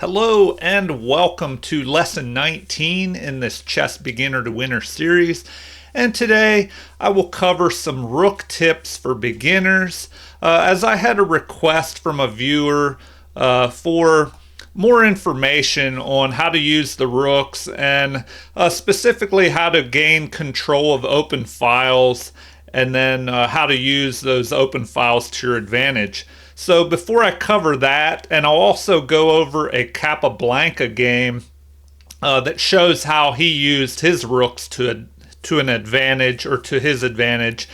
Hello and welcome to lesson 19 in this Chess Beginner to Winner series. And today I will cover some rook tips for beginners, as I had a request from a viewer for more information on how to use the rooks and specifically how to gain control of open files and then how to use those open files to your advantage. So before I cover that, and I'll also go over a Capablanca game that shows how he used his rooks to an advantage or to his advantage.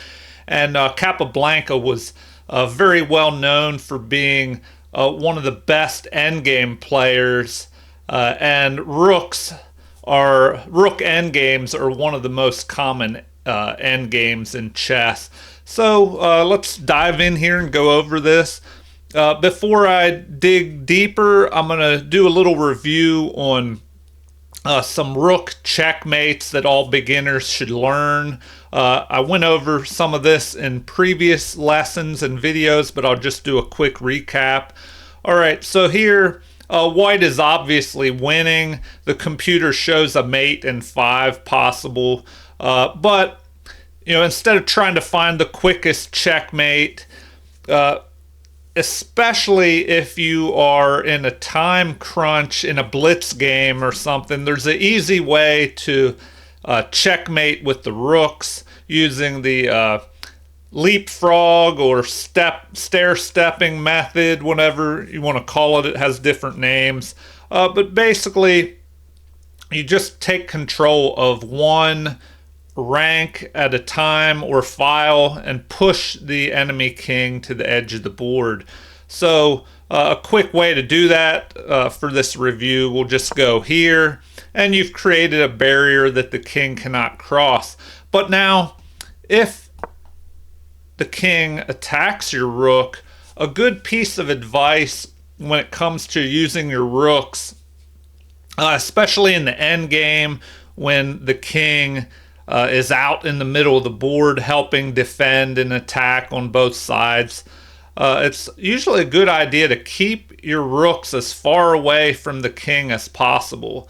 And Capablanca was very well known for being one of the best endgame players, and rook endgames are one of the most common endgames in chess. So let's dive in here and go over this. Before I dig deeper, I'm going to do a little review on some rook checkmates that all beginners should learn. I went over some of this in previous lessons and videos, but I'll just do a quick recap. All right, so here white is obviously winning. The computer shows a mate and 5 possible, but instead of trying to find the quickest checkmate, especially if you are in a time crunch in a blitz game or something, there's an easy way to checkmate with the rooks using the leapfrog or stair-stepping method, whatever you want to call it. It has different names. But basically, you just take control of one rank at a time or file and push the enemy king to the edge of the board. So a quick way to do that for this review, we'll just go here, and you've created a barrier that the king cannot cross. But now, if the king attacks your rook, a good piece of advice when it comes to using your rooks, especially in the end game when the king is out in the middle of the board helping defend and attack on both sides, it's usually a good idea to keep your rooks as far away from the king as possible.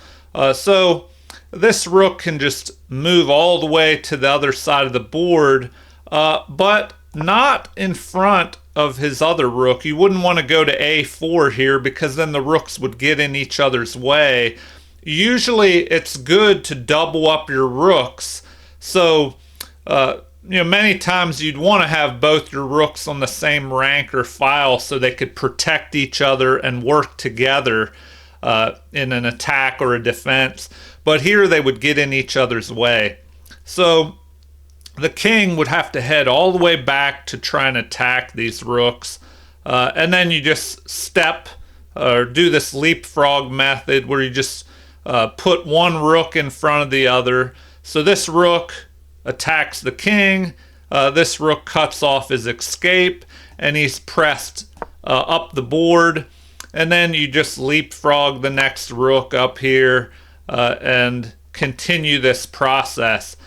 So this rook can just move all the way to the other side of the board, but not in front of his other rook. You wouldn't want to go to a4 here because then the rooks would get in each other's way. Usually it's good to double up your rooks. So, many times you'd want to have both your rooks on the same rank or file so they could protect each other and work together in an attack or a defense. But here they would get in each other's way. So the king would have to head all the way back to try and attack these rooks. And then you just step or do this leapfrog method where you just put one rook in front of the other. So this rook attacks the king, this rook cuts off his escape, and he's pressed up the board. And then you just leapfrog the next rook up here and continue this process.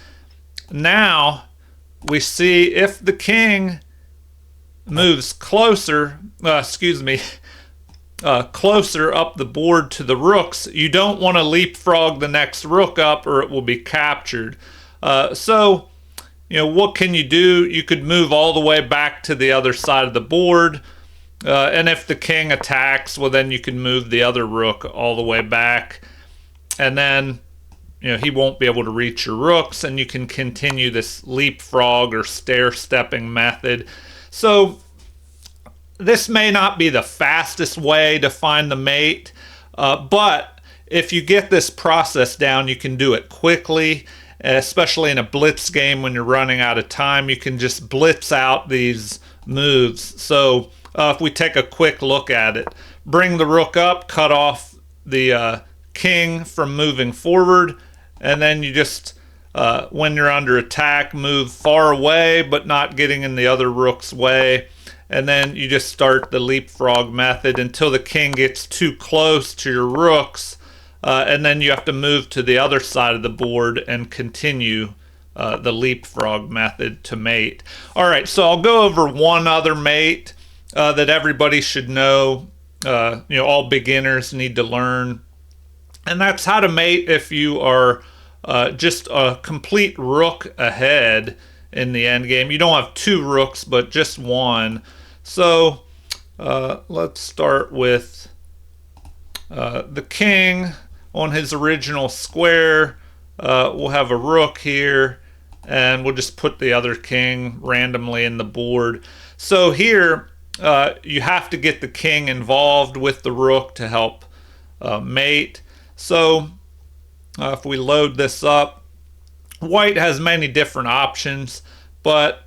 Now we see if the king moves closer, closer up the board to the rooks, you don't want to leapfrog the next rook up or it will be captured. So what can you do? You could move all the way back to the other side of the board, and if the king attacks, well, then you can move the other rook all the way back, and then he won't be able to reach your rooks, and you can continue this leapfrog or stair-stepping method. So this may not be the fastest way to find the mate, but if you get this process down, you can do it quickly, especially in a blitz game when you're running out of time. You can just blitz out these moves. So if we take a quick look at it, bring the rook up, cut off the king from moving forward, and then you just, when you're under attack, move far away but not getting in the other rook's way. And then you just start the leapfrog method until the king gets too close to your rooks, and then you have to move to the other side of the board and continue the leapfrog method to mate. All right, so I'll go over one other mate that everybody should know all beginners need to learn. And that's how to mate if you are just a complete rook ahead in the end game. You don't have two rooks, but just one. So let's start with the king on his original square. We'll have a rook here, and we'll just put the other king randomly in the board. So here, you have to get the king involved with the rook to help mate. So if we load this up, white has many different options, but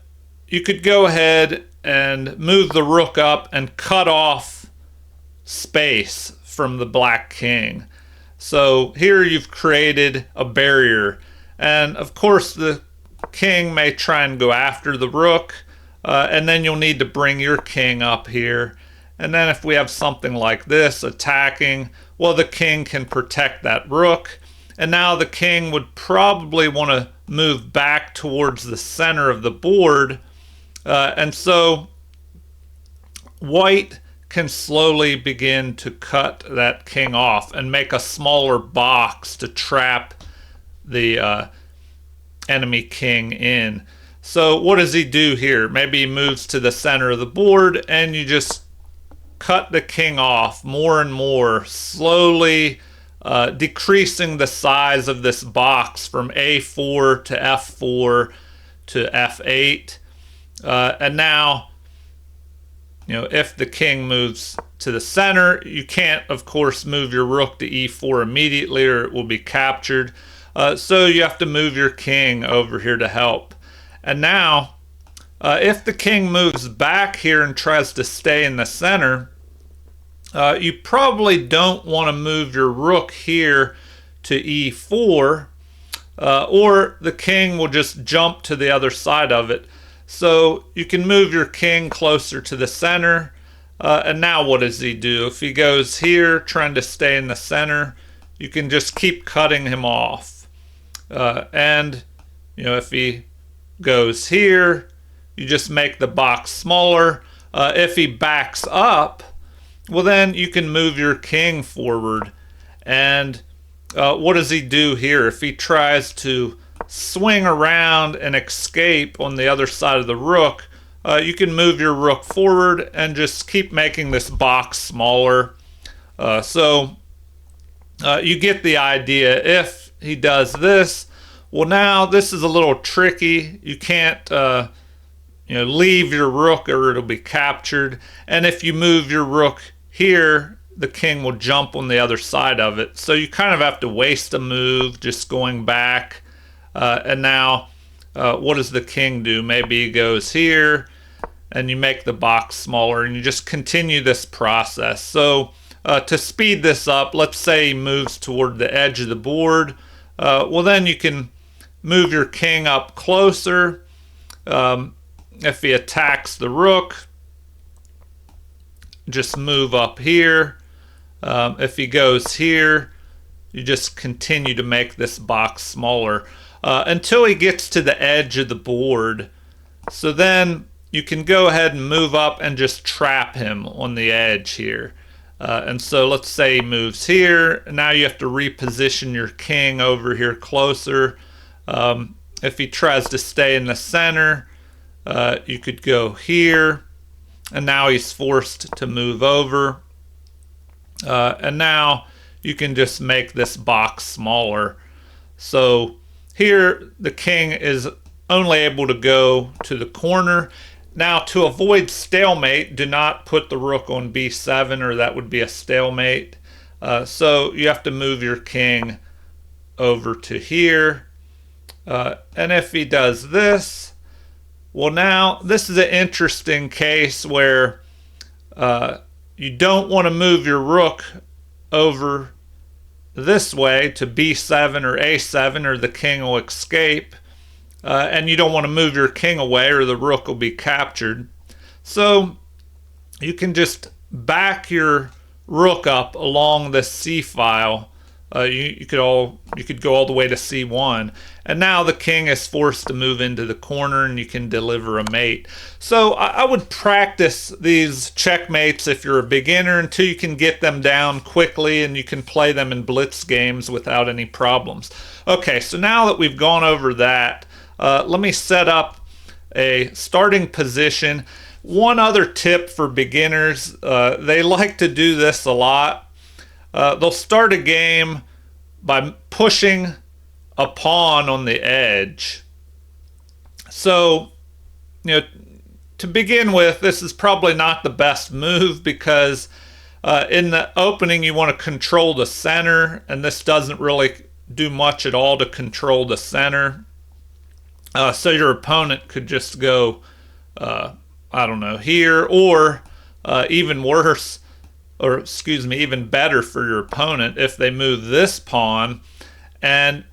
you could go ahead and move the rook up and cut off space from the black king. So here you've created a barrier, and of course the king may try and go after the rook, and then you'll need to bring your king up here. And then if we have something like this attacking, well, the king can protect that rook. And now the king would probably want to move back towards the center of the board. And so white can slowly begin to cut that king off and make a smaller box to trap the enemy king in. So what does he do here? Maybe he moves to the center of the board, and you just cut the king off more and more, slowly decreasing the size of this box from A4 to F4 to F8. And now, if the king moves to the center, you can't, of course, move your rook to E4 immediately or it will be captured. So you have to move your king over here to help. And now, if the king moves back here and tries to stay in the center, you probably don't want to move your rook here to E4, or the king will just jump to the other side of it. So you can move your king closer to the center. And now what does he do? If he goes here trying to stay in the center, you can just keep cutting him off. And if he goes here, you just make the box smaller. If he backs up, well, then you can move your king forward. And what does he do here? If he tries to swing around and escape on the other side of the rook, you can move your rook forward and just keep making this box smaller. So you get the idea. If he does this, well, now this is a little tricky. You can't leave your rook or it'll be captured. And if you move your rook here, the king will jump on the other side of it. So you kind of have to waste a move just going back. And now, what does the king do? Maybe he goes here, and you make the box smaller, and you just continue this process. So to speed this up, let's say he moves toward the edge of the board. Well, then you can move your king up closer. If he attacks the rook, just move up here. If he goes here, you just continue to make this box smaller until he gets to the edge of the board. So then you can go ahead and move up and just trap him on the edge here. And so let's say he moves here. Now you have to reposition your king over here closer. If he tries to stay in the center, you could go here. And now he's forced to move over. And now you can just make this box smaller. So here the king is only able to go to the corner. Now, to avoid stalemate, do not put the rook on b7, or that would be a stalemate. So you have to move your king over to here. And if he does this, well, now this is an interesting case where you don't want to move your rook over this way to b7 or a7, or the king will escape. And you don't want to move your king away or the rook will be captured. So you can just back your rook up along the c file You could go all the way to c1, and now the king is forced to move into the corner, and you can deliver a mate. So I would practice these checkmates if you're a beginner until you can get them down quickly, and you can play them in blitz games without any problems. Okay, so now that we've gone over that, let me set up a starting position. One other tip for beginners, they like to do this a lot. They'll start a game by pushing a pawn on the edge. So, to begin with, this is probably not the best move because in the opening you want to control the center, and this doesn't really do much at all to control the center. So your opponent could just go, I don't know, here, or even worse, or excuse me, even better for your opponent if they move this pawn. And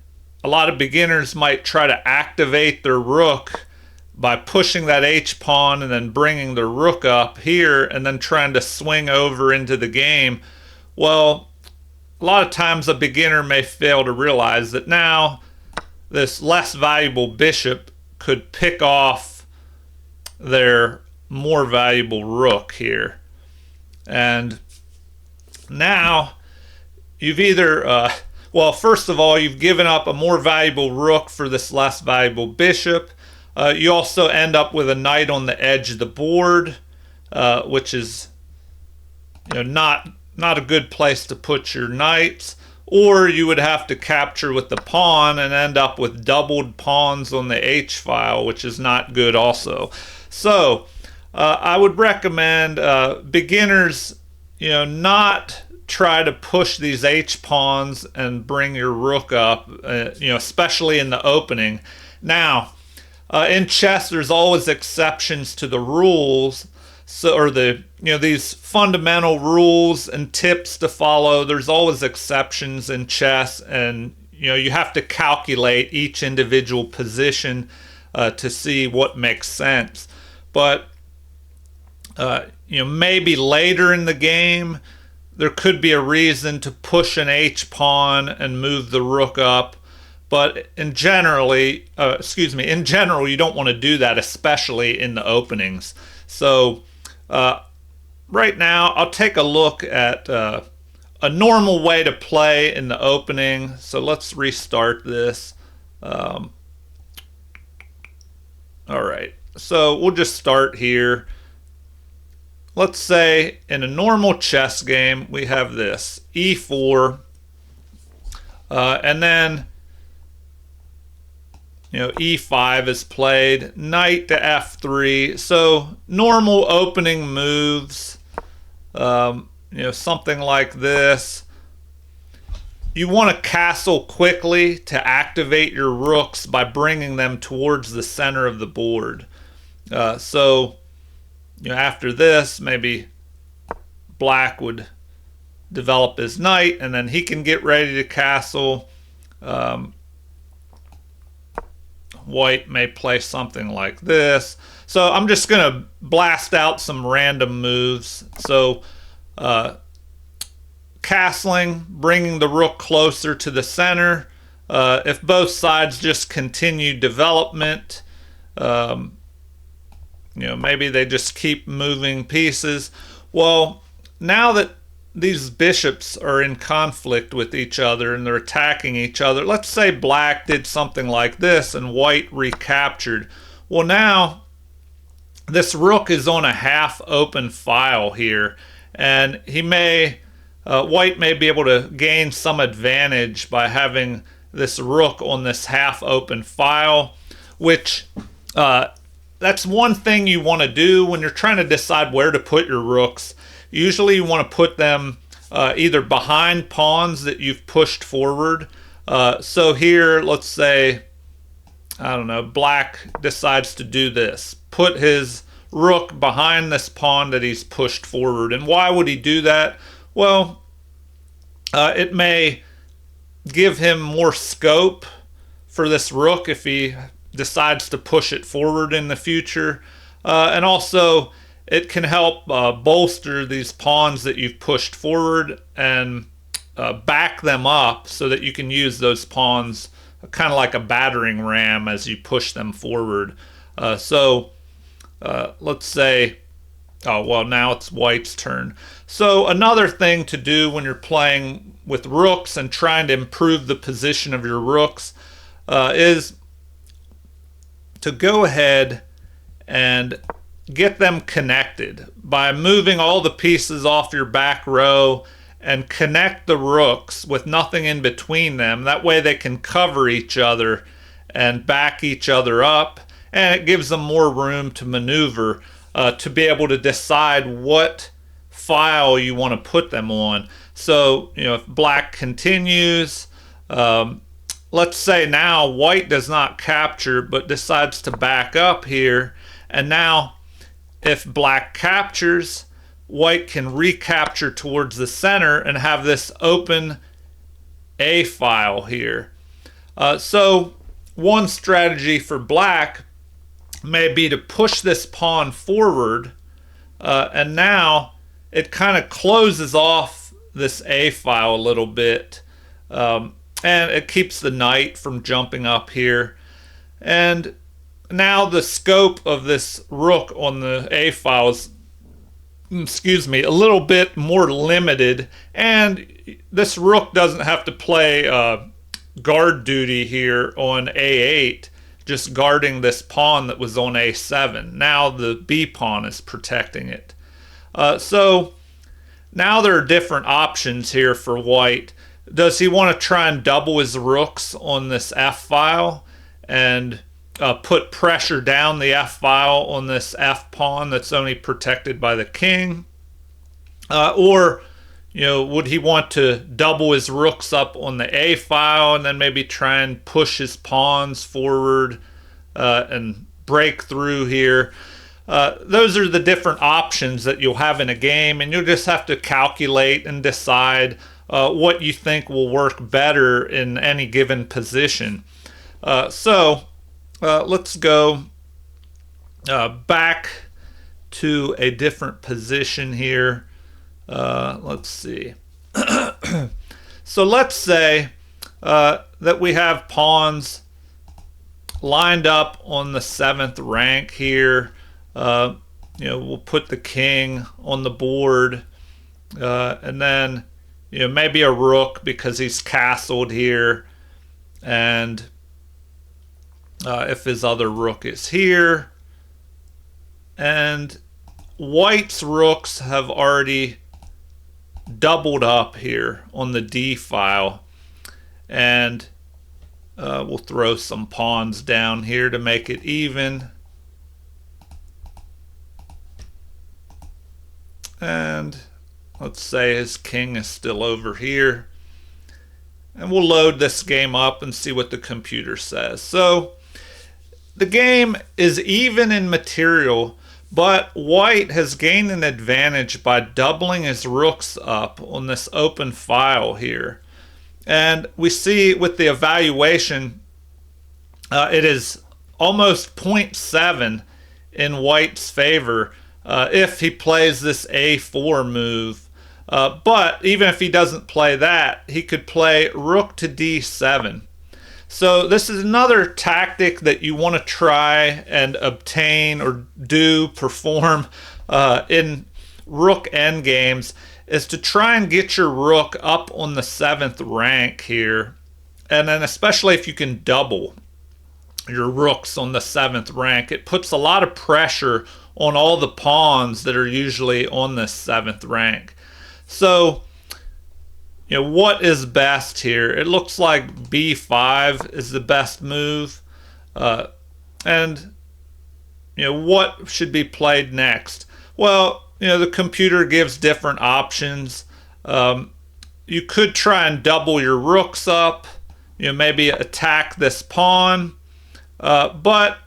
a lot of beginners might try to activate their rook by pushing that H pawn and then bringing the rook up here and then trying to swing over into the game. Well, a lot of times a beginner may fail to realize that now this less valuable bishop could pick off their more valuable rook here. And now you've either, well, first of all, you've given up a more valuable rook for this less valuable bishop. You also end up with a knight on the edge of the board, which is not a good place to put your knights. Or you would have to capture with the pawn and end up with doubled pawns on the H file, which is not good also. So I would recommend beginners, not try to push these H pawns and bring your rook up, especially in the opening. Now, in chess, there's always exceptions to the rules. So, or these fundamental rules and tips to follow. There's always exceptions in chess, and you have to calculate each individual position to see what makes sense. But maybe later in the game there could be a reason to push an H pawn and move the rook up. But in general, you don't want to do that, especially in the openings. So right now, I'll take a look at a normal way to play in the opening. So let's restart this. All right, so we'll just start here. Let's say in a normal chess game, we have this e4, and then e5 is played, knight to f3. So normal opening moves, something like this. You want to castle quickly to activate your rooks by bringing them towards the center of the board. So after this, maybe black would develop his knight, and then he can get ready to castle. White may play something like this. So I'm just going to blast out some random moves. So castling, bringing the rook closer to the center. If both sides just continue development, maybe they just keep moving pieces. Well, now that these bishops are in conflict with each other and they're attacking each other, let's say black did something like this and white recaptured. Well, now this rook is on a half open file here, and white may be able to gain some advantage by having this rook on this half open file, which that's one thing you want to do when you're trying to decide where to put your rooks. Usually you want to put them either behind pawns that you've pushed forward. So here, let's say, I don't know, black decides to do this. Put his rook behind this pawn that he's pushed forward. And why would he do that? Well, it may give him more scope for this rook if he decides to push it forward in the future. And also, it can help bolster these pawns that you've pushed forward, and back them up so that you can use those pawns kind of like a battering ram as you push them forward. Let's say, oh, well, now it's white's turn. So another thing to do when you're playing with rooks and trying to improve the position of your rooks is to go ahead and get them connected by moving all the pieces off your back row and connect the rooks with nothing in between them. That way they can cover each other and back each other up, and it gives them more room to maneuver to be able to decide what file you want to put them on. So, if black continues, let's say now white does not capture but decides to back up here, and now if black captures, white can recapture towards the center and have this open A file here. So one strategy for black may be to push this pawn forward, and now it kind of closes off this A file a little bit, and it keeps the knight from jumping up here. And now the scope of this rook on the A file is, a little bit more limited, and this rook doesn't have to play guard duty here on A8, just guarding this pawn that was on A7. Now the B pawn is protecting it. So now there are different options here for white. Does he want to try and double his rooks on this F file and put pressure down the F file on this F pawn that's only protected by the king? Or would he want to double his rooks up on the A file and then maybe try and push his pawns forward and break through here? Those are the different options that you'll have in a game, and you'll just have to calculate and decide what you think will work better in any given position. Let's go back to a different position here. Let's see. So let's say that we have pawns lined up on the 7th rank here. We'll put the king on the board, and then maybe a rook because he's castled here, and if his other rook is here, and white's rooks have already doubled up here on the D file, and we'll throw some pawns down here to make it even, and let's say his king is still over here, and we'll load this game up and see what the computer says. So the game is even in material, but white has gained an advantage by doubling his rooks up on this open file here. And we see with the evaluation, it is almost 0.7 in white's favor if he plays this A4 move. But even if he doesn't play that, he could play rook to D7. So this is another tactic that you want to try and obtain or perform in rook endgames, is to try and get your rook up on the 7th rank here. And then especially if you can double your rooks on the 7th rank, it puts a lot of pressure on all the pawns that are usually on this 7th rank. So what is best here? It looks like B5 is the best move. And what should be played next? Well, the computer gives different options. You could try and double your rooks up, maybe attack this pawn. But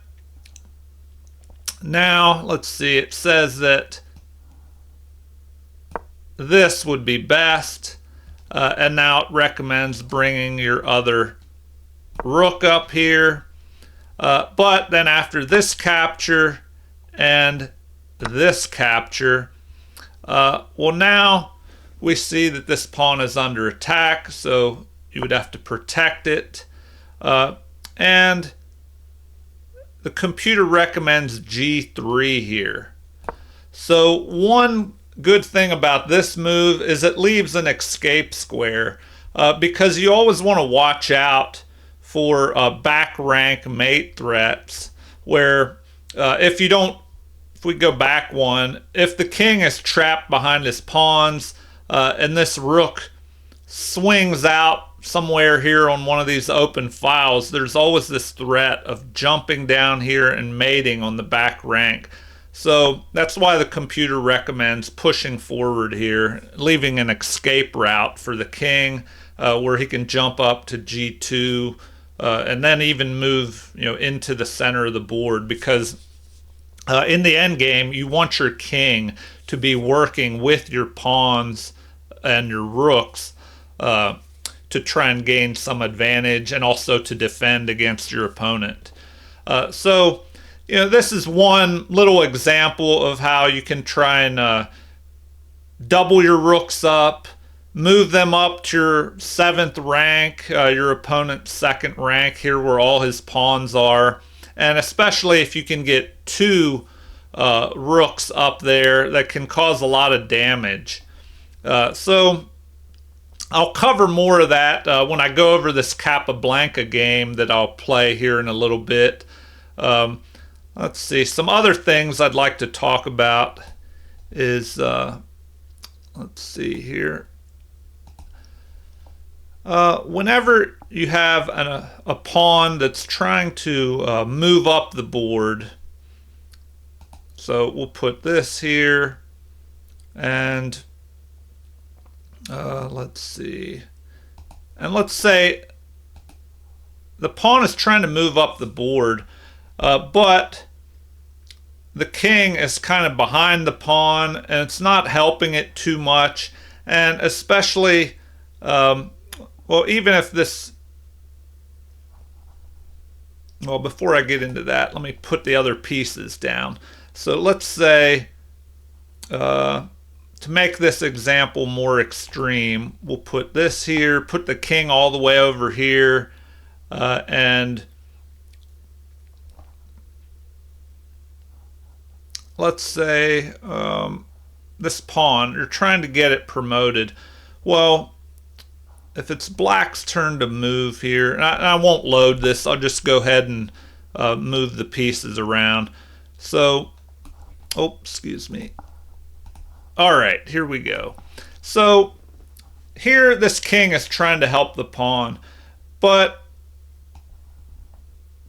now, let's see, it says that this would be best. And now it recommends bringing your other rook up here. But then after this capture and this capture, well, now we see that this pawn is under attack, so you would have to protect it. And the computer recommends g3 here. So one good thing about this move is it leaves an escape square, because you always want to watch out for back rank mate threats where if we go back one, if the king is trapped behind his pawns and this rook swings out somewhere here on one of these open files, there's always this threat of jumping down here and mating on the back rank. So that's why the computer recommends pushing forward here, leaving an escape route for the king where he can jump up to g2 and then even move into the center of the board, because in the end game you want your king to be working with your pawns and your rooks to try and gain some advantage and also to defend against your opponent. So this is one little example of how you can try and double your rooks up, move them up to your 7th rank, your opponent's 2nd rank, here where all his pawns are. And especially if you can get 2 rooks up there, that can cause a lot of damage. So I'll cover more of that when I go over this Capablanca game that I'll play here in a little bit. Let's see, some other things I'd like to talk about is, let's see here. Whenever you have a pawn that's trying to move up the board, so we'll put this here, and let's see, and let's say the pawn is trying to move up the board, but the king is kind of behind the pawn and it's not helping it too much. And especially even if this, before I get into that, let me put the other pieces down. So let's say to make this example more extreme, we'll put this here, put the king all the way over here, and let's say this pawn, you're trying to get it promoted. Well, if it's black's turn to move here, and I won't load this, I'll just go ahead and move the pieces around. So, excuse me. All right, here we go. So here this king is trying to help the pawn, but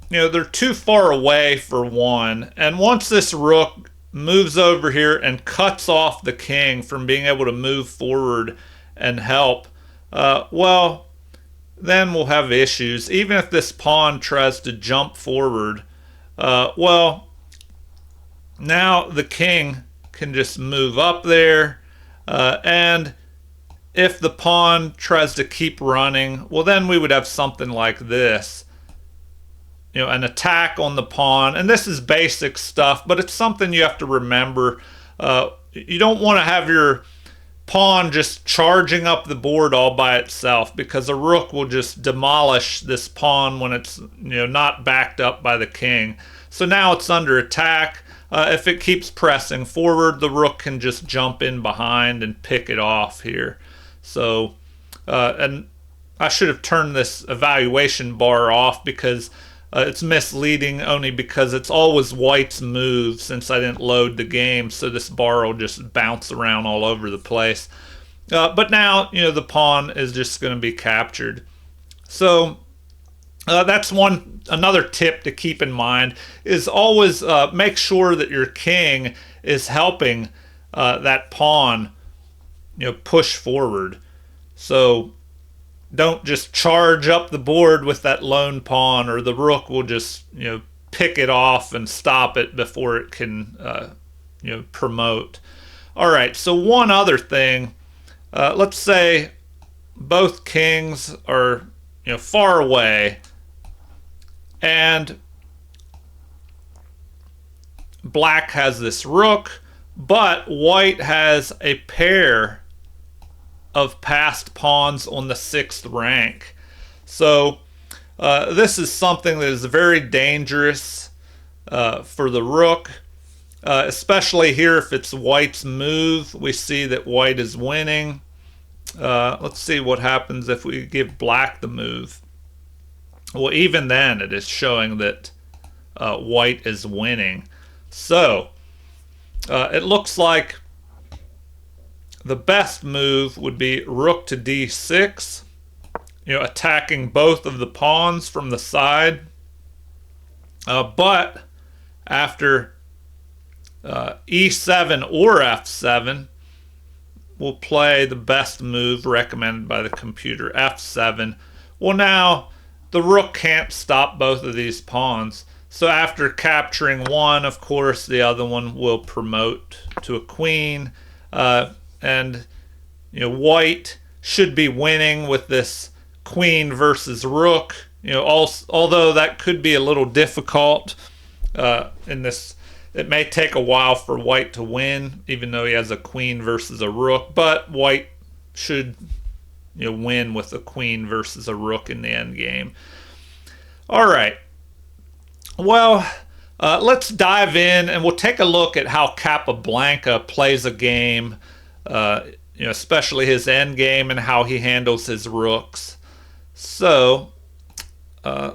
they're too far away for one. And once this rook moves over here and cuts off the king from being able to move forward and help, then we'll have issues. Even if this pawn tries to jump forward, now the king can just move up there, and if the pawn tries to keep running, then we would have something like this. An attack on the pawn, and this is basic stuff, but it's something you have to remember. You don't want to have your pawn just charging up the board all by itself, because a rook will just demolish this pawn when it's not backed up by the king. So now it's under attack. If it keeps pressing forward, the rook can just jump in behind and pick it off here. So, and I should have turned this evaluation bar off, because it's misleading only because it's always white's move since I didn't load the game, so this bar will just bounce around all over the place. But now, the pawn is just going to be captured. So that's another tip to keep in mind, is always make sure that your king is helping that pawn push forward. So don't just charge up the board with that lone pawn, or the rook will just pick it off and stop it before it can promote. All right, so one other thing, let's say both kings are far away, and black has this rook, but white has a pair of passed pawns on the 6th rank. So this is something that is very dangerous for the rook, especially here if it's white's move. We see that white is winning. Let's see what happens if we give black the move. Well, even then it is showing that white is winning. So it looks like the best move would be rook to d6, attacking both of the pawns from the side. But after e7 or f7, we'll play the best move recommended by the computer, f7. Well, now the rook can't stop both of these pawns. So after capturing one, of course, the other one will promote to a queen. And white should be winning with this queen versus rook. Although that could be a little difficult in this. It may take a while for white to win, even though he has a queen versus a rook. But white should win with a queen versus a rook in the end game. All right. Well, let's dive in and we'll take a look at how Capablanca plays a game, especially his end game and how he handles his rooks. So, I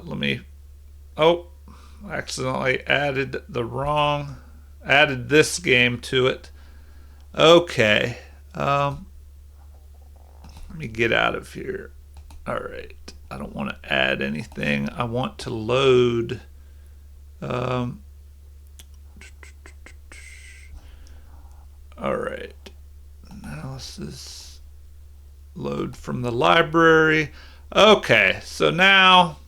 accidentally added this game to it. Okay. Let me get out of here. All right. I don't want to add anything. I want to load. All right. Analysis. Load from the library. Okay. So now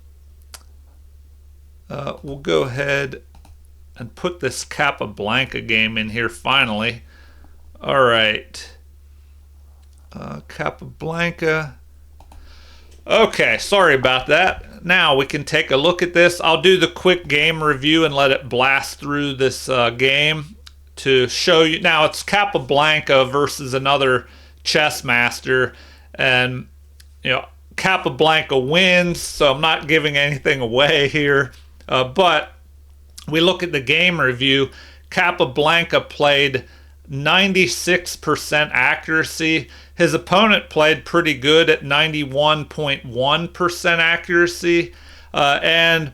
we'll go ahead and put this Capablanca game in here finally. All right. Capablanca. Okay, sorry about that. Now we can take a look at this. I'll do the quick game review and let it blast through this game to show you. Now it's Capablanca versus another chess master, and Capablanca wins, so I'm not giving anything away here. But we look at the game review. Capablanca played 96% accuracy. His opponent played pretty good at 91.1% accuracy. And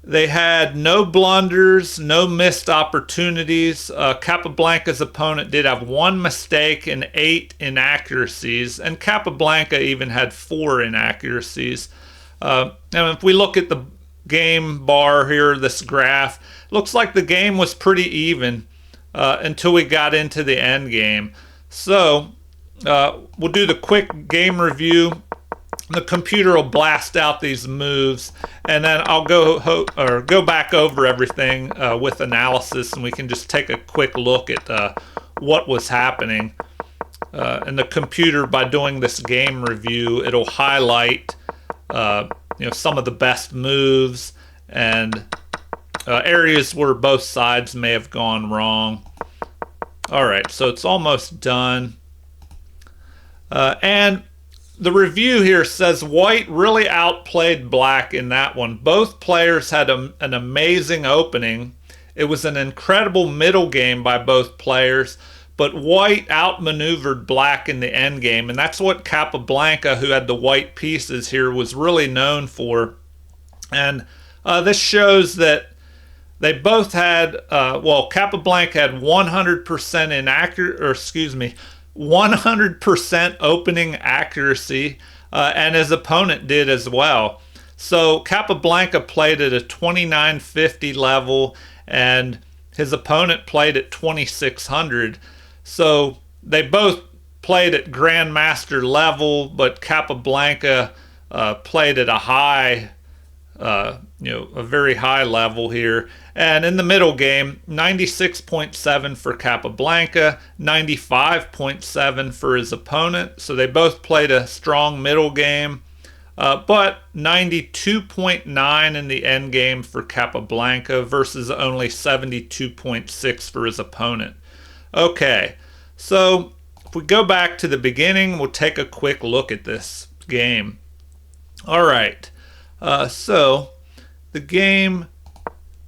they had no blunders, no missed opportunities. Capablanca's opponent did have one mistake and 8 inaccuracies. And Capablanca even had 4 inaccuracies. And if we look at the game bar here, this graph, looks like the game was pretty even until we got into the end game. So we'll do the quick game review. The computer will blast out these moves, and then I'll go back over everything with analysis, and we can just take a quick look at what was happening. And the computer, by doing this game review, it'll highlight some of the best moves and areas where both sides may have gone wrong. All right, so it's almost done. And the review here says white really outplayed black in that one. Both players had an amazing opening. It was an incredible middle game by both players, but white outmaneuvered black in the end game, and that's what Capablanca, who had the white pieces here, was really known for. And this shows that they both had, Capablanca had 100% opening accuracy, and his opponent did as well. So Capablanca played at a 2950 level, and his opponent played at 2600. So they both played at Grandmaster level, but Capablanca played at a high, a very high level here. And in the middle game, 96.7 for Capablanca, 95.7 for his opponent. So they both played a strong middle game, but 92.9 in the end game for Capablanca versus only 72.6 for his opponent. Okay, so if we go back to the beginning, we'll take a quick look at this game. All right, so the game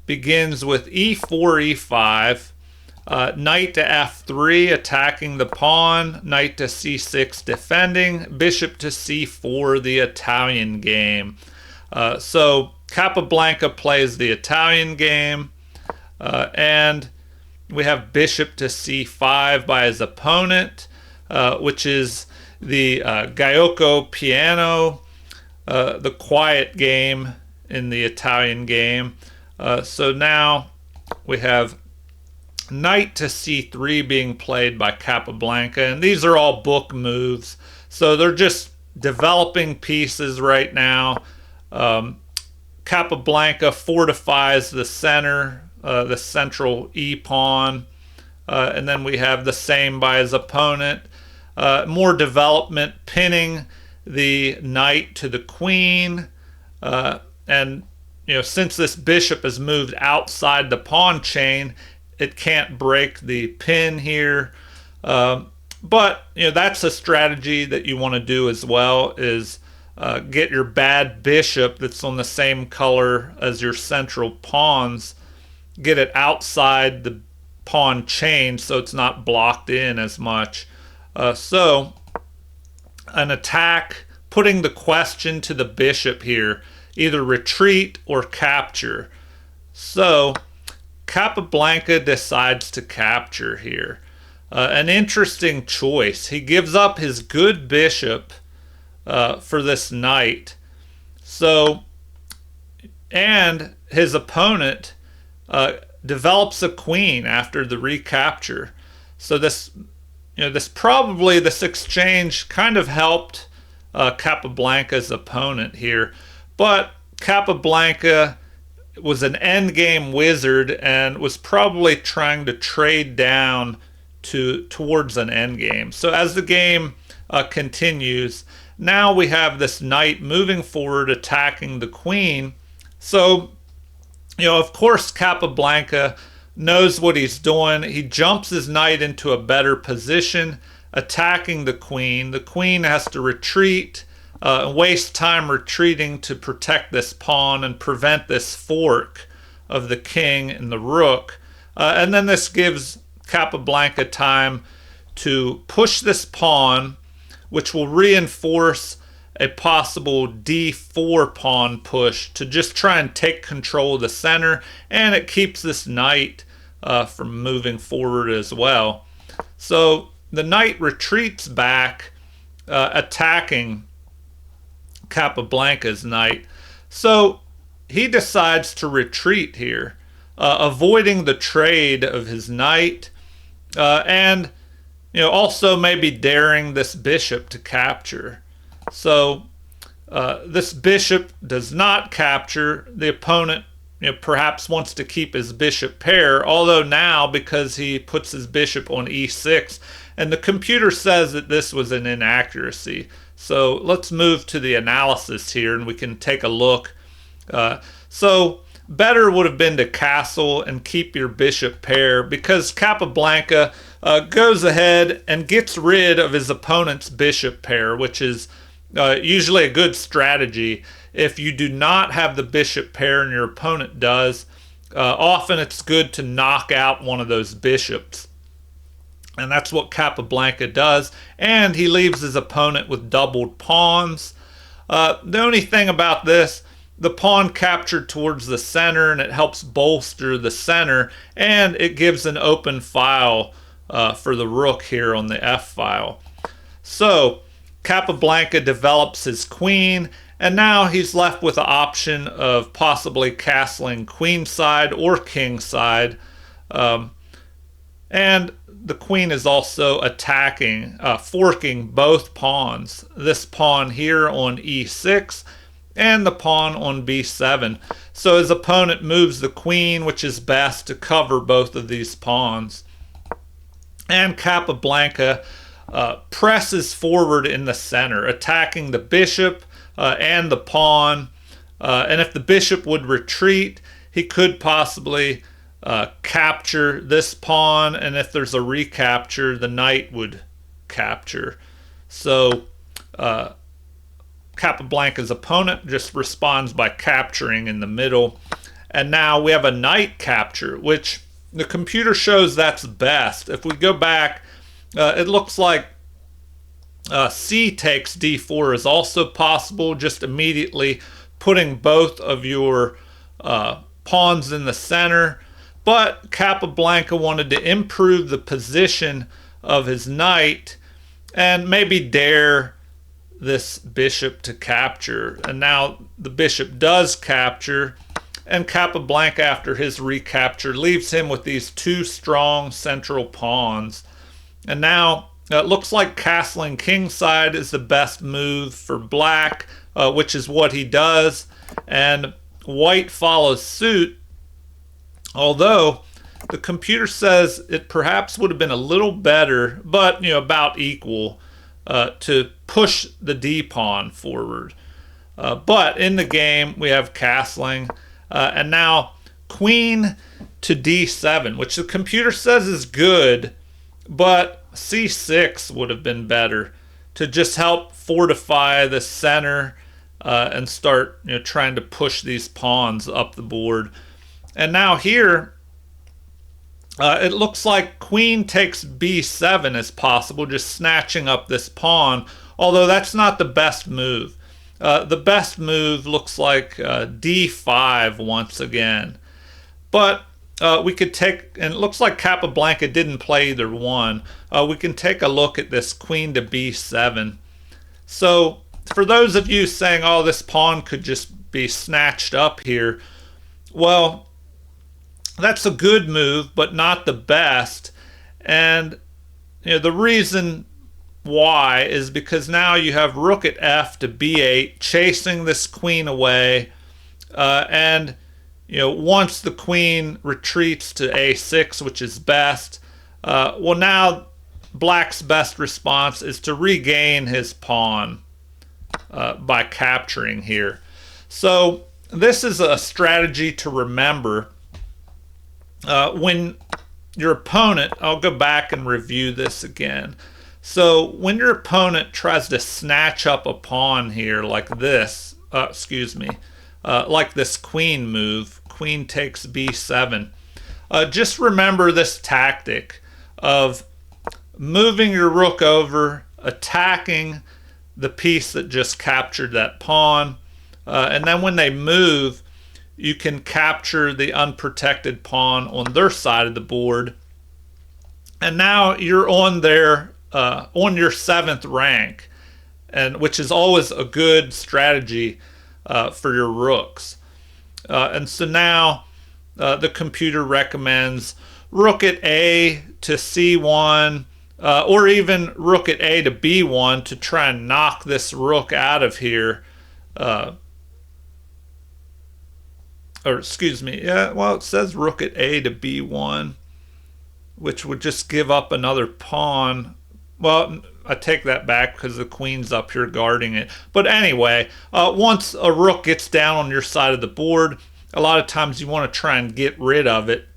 begins with e4, e5, knight to f3 attacking the pawn, knight to c6 defending, bishop to c4, the Italian game. So Capablanca plays the Italian game, and we have bishop to c5 by his opponent, which is the Gioco Piano, the quiet game in the Italian game. So now we have knight to c3 being played by Capablanca, and these are all book moves. So they're just developing pieces right now. Capablanca fortifies the center, the central e-pawn, and then we have the same by his opponent. More development, pinning the knight to the queen, and since this bishop has moved outside the pawn chain, it can't break the pin here. But that's a strategy that you want to do as well, is get your bad bishop that's on the same color as your central pawns, get it outside the pawn chain so it's not blocked in as much. So an attack, putting the question to the bishop here, either retreat or capture. So Capablanca decides to capture here. An interesting choice. He gives up his good bishop for this knight. So, and his opponent develops a queen after the recapture. So this exchange kind of helped Capablanca's opponent here, but Capablanca was an endgame wizard and was probably trying to trade down towards an endgame. So as the game continues, now we have this knight moving forward, attacking the queen. So, of course, Capablanca knows what he's doing. He jumps his knight into a better position, attacking the queen. The queen has to retreat, waste time retreating to protect this pawn and prevent this fork of the king and the rook. And then this gives Capablanca time to push this pawn, which will reinforce a possible d4 pawn push to just try and take control of the center, and it keeps this knight from moving forward as well. So the knight retreats back, attacking Capablanca's knight. So he decides to retreat here, avoiding the trade of his knight, and also maybe daring this bishop to capture. So this bishop does not capture. The opponent perhaps wants to keep his bishop pair, although now, because he puts his bishop on e6, and the computer says that this was an inaccuracy. So let's move to the analysis here and we can take a look. So better would have been to castle and keep your bishop pair, because Capablanca goes ahead and gets rid of his opponent's bishop pair, which is usually a good strategy. If you do not have the bishop pair and your opponent does, often it's good to knock out one of those bishops. And that's what Capablanca does. And he leaves his opponent with doubled pawns. The only thing about this, the pawn captured towards the center, and it helps bolster the center, and it gives an open file for the rook here on the f file. So Capablanca develops his queen, and now he's left with the option of possibly castling queenside or kingside. And the queen is also attacking, forking both pawns. This pawn here on e6 and the pawn on b7. So his opponent moves the queen, which is best to cover both of these pawns. And Capablanca presses forward in the center, attacking the bishop and the pawn. And if the bishop would retreat, he could possibly capture this pawn, and if there's a recapture, the knight would capture. So Capablanca's opponent just responds by capturing in the middle. And now we have a knight capture, which the computer shows that's best. If we go back, it looks like c takes d4 is also possible, just immediately putting both of your pawns in the center. But Capablanca wanted to improve the position of his knight and maybe dare this bishop to capture. And now the bishop does capture, and Capablanca, after his recapture, leaves him with these two strong central pawns. And now it looks like castling kingside is the best move for black, which is what he does. And white follows suit, although the computer says it perhaps would have been a little better, but about equal, to push the d pawn forward. But in the game we have castling, and now queen to d7, which the computer says is good, but c6 would have been better to just help fortify the center and start trying to push these pawns up the board. And now here it looks like queen takes b7 is possible, just snatching up this pawn, although that's not the best move. The best move looks like d5 once again. But we could take, and it looks like Capablanca didn't play either one. We can take a look at this queen to b7. So for those of you saying, oh, this pawn could just be snatched up here, well, that's a good move, but not the best. And the reason why is because now you have rook at f to b8, chasing this queen away. And once the queen retreats to a6, which is best, well, now black's best response is to regain his pawn by capturing here. So this is a strategy to remember. When your opponent, I'll go back and review this again. So when your opponent tries to snatch up a pawn here like this, like this queen move, queen takes b7, just remember this tactic of moving your rook over, attacking the piece that just captured that pawn, and then when they move, you can capture the unprotected pawn on their side of the board, and now you're on their on your 7th rank, and which is always a good strategy for your rooks. And so now the computer recommends rook at a to c1, or even rook at a to b1 to try and knock this rook out of here. It says rook at a to b1, which would just give up another pawn. Well, I take that back because the queen's up here guarding it. But anyway, once a rook gets down on your side of the board, a lot of times you want to try and get rid of it.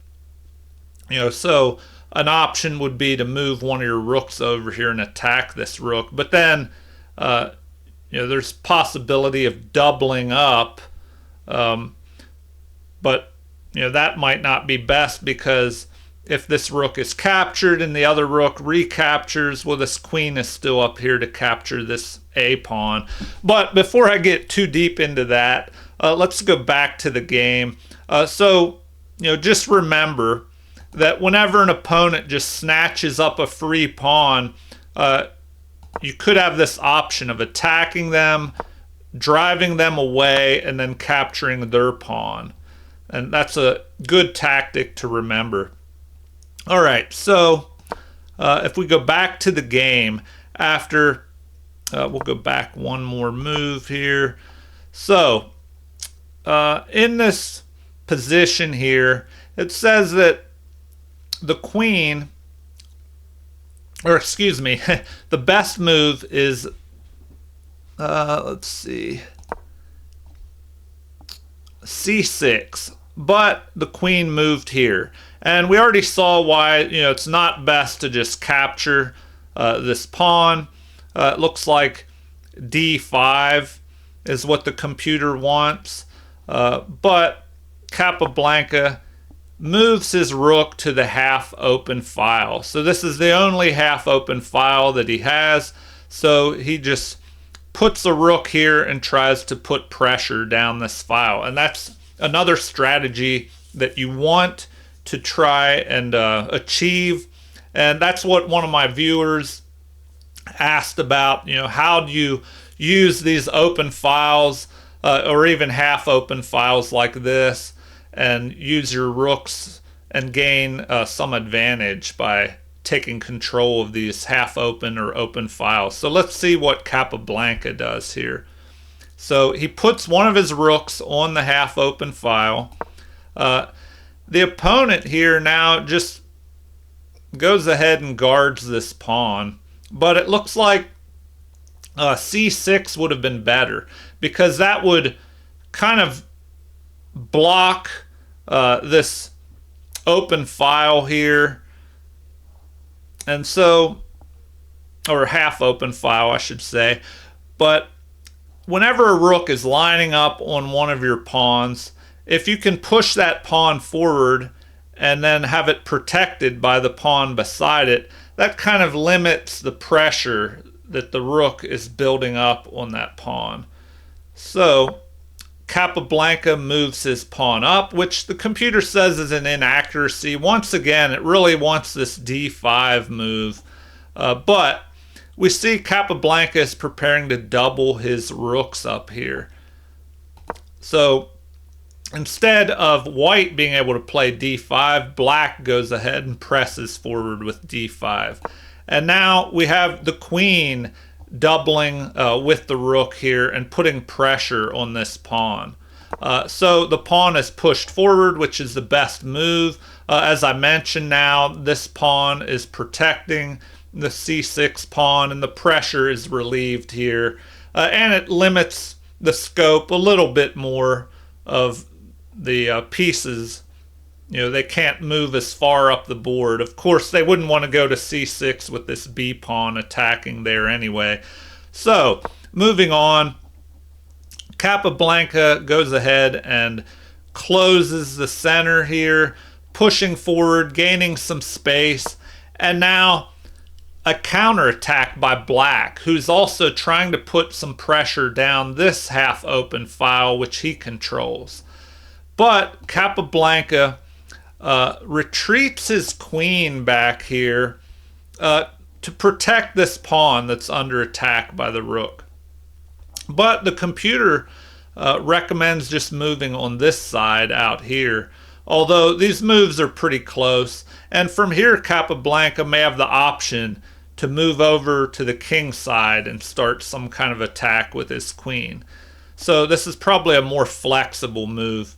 So an option would be to move one of your rooks over here and attack this rook. But then, there's possibility of doubling up. But that might not be best, because if this rook is captured and the other rook recaptures, well, this queen is still up here to capture this a pawn. But before I get too deep into that, let's go back to the game. So just remember that whenever an opponent just snatches up a free pawn, you could have this option of attacking them, driving them away, and then capturing their pawn. And that's a good tactic to remember. All right, so if we go back to the game after, we'll go back one more move here. So in this position here, it says that the queen, or excuse me, the best move is, let's see, c6. But the queen moved here, and we already saw why it's not best to just capture this pawn. It looks like d5 is what the computer wants, but Capablanca moves his rook to the half open file. So this is the only half open file that he has. So he just puts a rook here and tries to put pressure down this file. And that's another strategy that you want to try and achieve. And that's what one of my viewers asked about. How do you use these open files or even half open files like this and use your rooks and gain some advantage by taking control of these half open or open files. So let's see what Capablanca does here. So he puts one of his rooks on the half open file. The opponent here now just goes ahead and guards this pawn, but it looks like c6 would have been better, because that would kind of block this open file here, and so, or half open file I should say. But whenever a rook is lining up on one of your pawns, if you can push that pawn forward and then have it protected by the pawn beside it, that kind of limits the pressure that the rook is building up on that pawn. So Capablanca moves his pawn up, which the computer says is an inaccuracy. Once again, it really wants this d5 move, but we see Capablanca is preparing to double his rooks up here. So instead of white being able to play d5, black goes ahead and presses forward with d5. And now we have the queen doubling with the rook here and putting pressure on this pawn. So the pawn is pushed forward, which is the best move. As I mentioned, now this pawn is protecting the c6 pawn, and the pressure is relieved here. And it limits the scope a little bit more of the pieces. They can't move as far up the board. Of course, they wouldn't want to go to c6 with this b pawn attacking there anyway. So, moving on, Capablanca goes ahead and closes the center here, pushing forward, gaining some space, and now a counterattack by black, who's also trying to put some pressure down this half open file which he controls. But Capablanca retreats his queen back here to protect this pawn that's under attack by the rook. But the computer recommends just moving on this side out here, although these moves are pretty close. And from here, Capablanca may have the option to move over to the king side and start some kind of attack with his queen. So this is probably a more flexible move.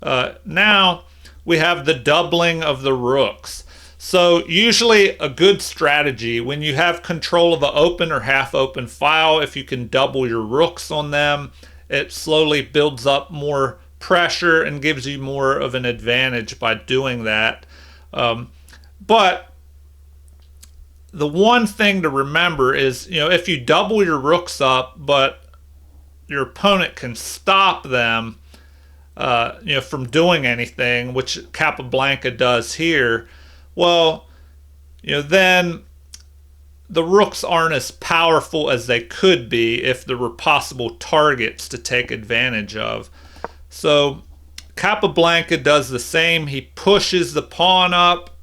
Now we have the doubling of the rooks. So usually a good strategy when you have control of an open or half open file, if you can double your rooks on them, it slowly builds up more pressure and gives you more of an advantage by doing that. But the one thing to remember is, if you double your rooks up, but your opponent can stop them, from doing anything, which Capablanca does here, well, then the rooks aren't as powerful as they could be if there were possible targets to take advantage of. So Capablanca does the same. He pushes the pawn up,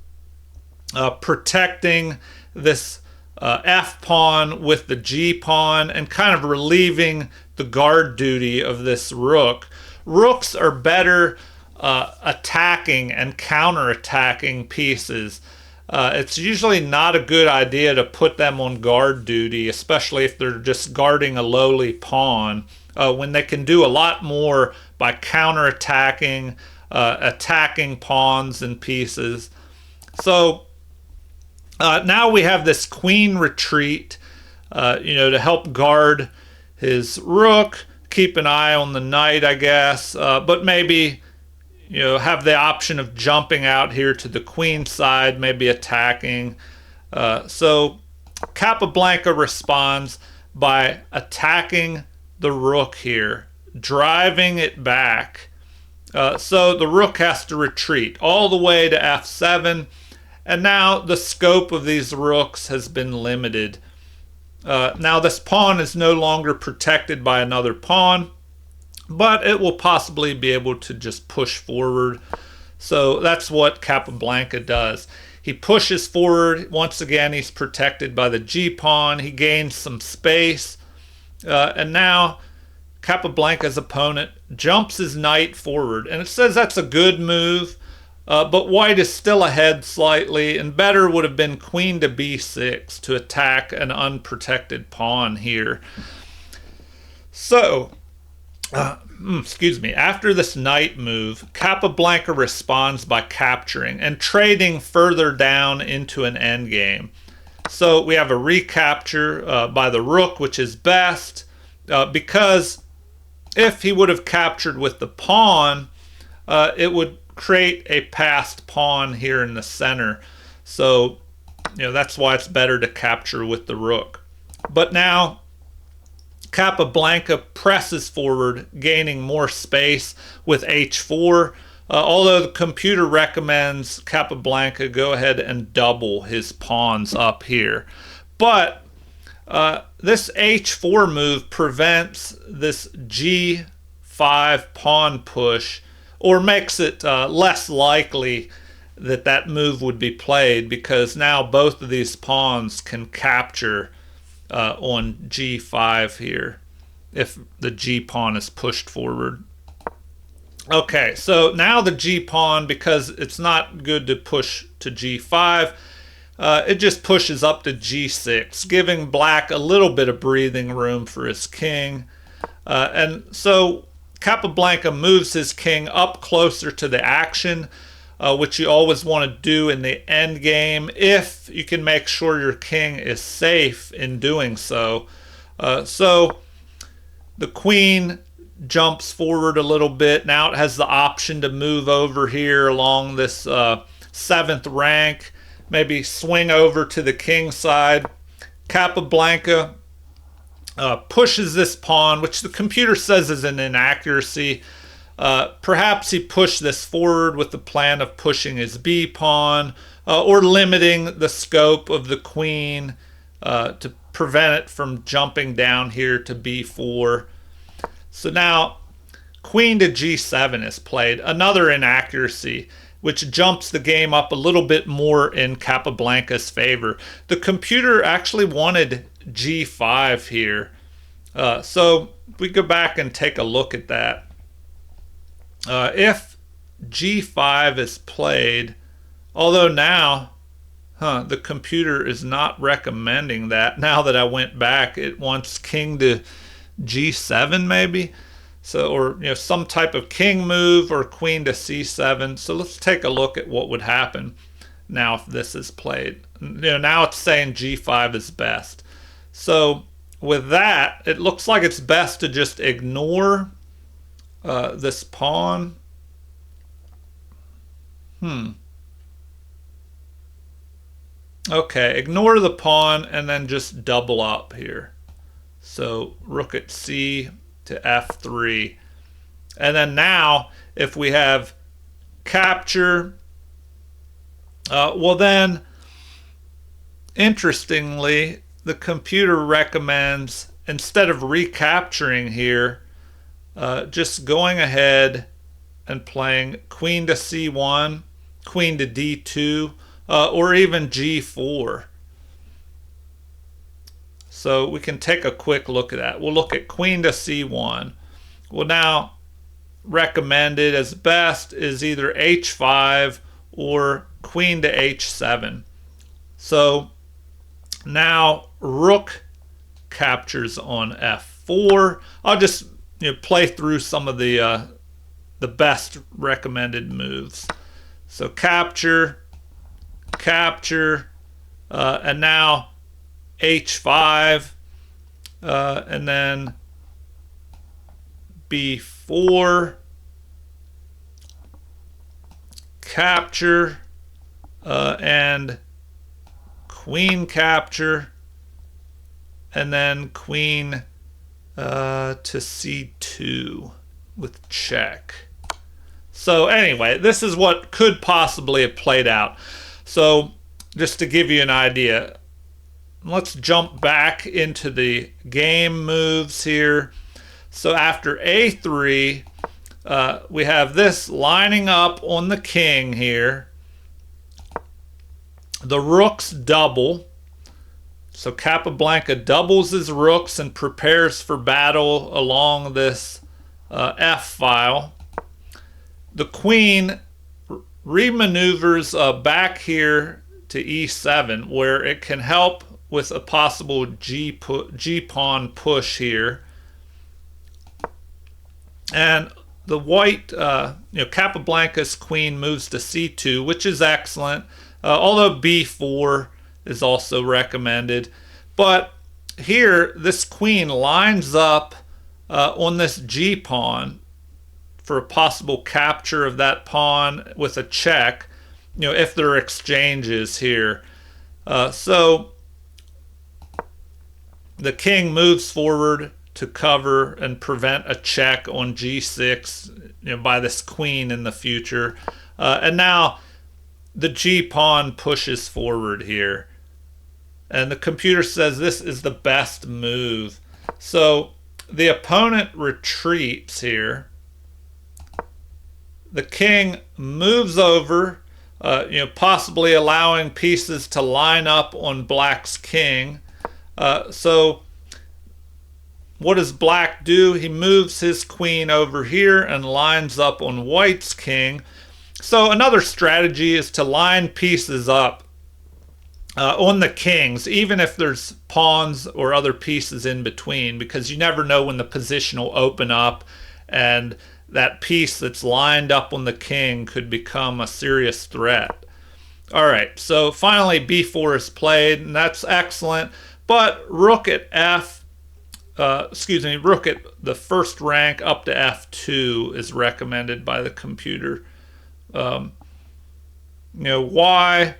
protecting this F pawn with the G pawn and kind of relieving the guard duty of this rook. Rooks are better attacking and counterattacking pieces. It's usually not a good idea to put them on guard duty, especially if they're just guarding a lowly pawn, when they can do a lot more by counterattacking, attacking pawns and pieces. So now we have this queen retreat, to help guard his rook, keep an eye on the knight, I guess, but maybe have the option of jumping out here to the queen side, maybe attacking. So Capablanca responds by attacking the rook here, driving it back. So the rook has to retreat all the way to f7, and now the scope of these rooks has been limited. Now this pawn is no longer protected by another pawn, but it will possibly be able to just push forward. So that's what Capablanca does. He pushes forward. Once again, he's protected by the g-pawn. He gains some space. And now Capablanca's opponent jumps his knight forward. And it says that's a good move, but white is still ahead slightly, and better would have been queen to b6 to attack an unprotected pawn here. So, excuse me, after this knight move, Capablanca responds by capturing and trading further down into an endgame. So we have a recapture by the rook, which is best, because if he would have captured with the pawn, it would create a passed pawn here in the center. So, that's why it's better to capture with the rook. But now Capablanca presses forward, gaining more space with h4, although the computer recommends Capablanca go ahead and double his pawns up here. But this h4 move prevents this g5 pawn push, or makes it less likely that that move would be played, because now both of these pawns can capture on g5 here if the g pawn is pushed forward. Okay, so now the g pawn, because it's not good to push to g5, it just pushes up to g6, giving black a little bit of breathing room for his king. And so Capablanca moves his king up closer to the action, which you always want to do in the end game if you can make sure your king is safe in doing so. So the queen jumps forward a little bit. Now it has the option to move over here along this 7th rank, maybe swing over to the king side. Capablanca pushes this pawn, which the computer says is an inaccuracy. Perhaps he pushed this forward with the plan of pushing his b pawn, or limiting the scope of the queen to prevent it from jumping down here to b4. So now queen to g7 is played, another inaccuracy, which jumps the game up a little bit more in Capablanca's favor. The computer actually wanted g5 here. So we go back and take a look at that. If g5 is played, although now the computer is not recommending that. Now that I went back, it wants king to g7 maybe. So, or some type of king move, or queen to c7. So let's take a look at what would happen now if this is played. Now it's saying g5 is best. So with that, it looks like it's best to just ignore this pawn. Okay, ignore the pawn and then just double up here. So rook at c to f3. And then now, if we have capture, well then, interestingly, the computer recommends, instead of recapturing here, just going ahead and playing queen to c1, queen to d2, or even g4. So we can take a quick look at that. We'll look at queen to c1. Well, now recommended as best is either h5 or queen to h7. So now rook captures on f4. I'll just play through some of the best recommended moves. So capture, capture, and now h5, and then b4, capture, and queen capture, and then queen to c2 with check. So anyway, this is what could possibly have played out. So just to give you an idea, let's jump back into the game moves here. So after a3, we have this lining up on the king here. The rooks double. So Capablanca doubles his rooks and prepares for battle along this F file. The queen remaneuvers back here to e7, where it can help with a possible g-pawn push here. And the white, Capablanca's queen moves to c2, which is excellent, although b4 is also recommended. But here, this queen lines up on this g-pawn for a possible capture of that pawn with a check, if there are exchanges here. So the king moves forward to cover and prevent a check on g6, by this queen in the future. And now the g-pawn pushes forward here. And the computer says this is the best move. So the opponent retreats here. The king moves over, possibly allowing pieces to line up on black's king. So what does black do? He moves his queen over here and lines up on white's king. So another strategy is to line pieces up on the kings, even if there's pawns or other pieces in between, because you never know when the position will open up and that piece that's lined up on the king could become a serious threat. All right, so finally b4 is played, and that's excellent. But rook at rook at the first rank up to f2 is recommended by the computer. Why?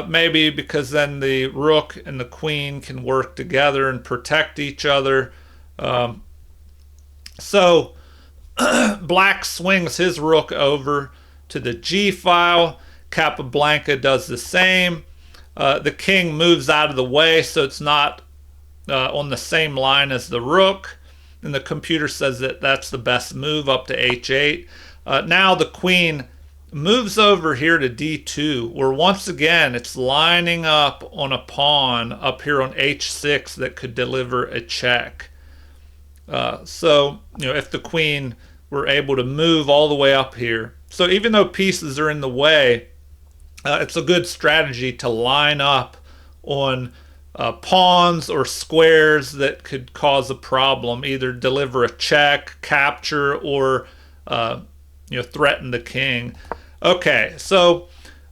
Maybe because then the rook and the queen can work together and protect each other. So black swings his rook over to the g file. Capablanca does the same. The king moves out of the way, so it's not on the same line as the rook. And the computer says that that's the best move up to h8. Now the queen moves over here to d2, where once again it's lining up on a pawn up here on h6 that could deliver a check. So if the queen were able to move all the way up here, so even though pieces are in the way, it's a good strategy to line up on pawns or squares that could cause a problem, either deliver a check, capture, or threaten the king. Okay, so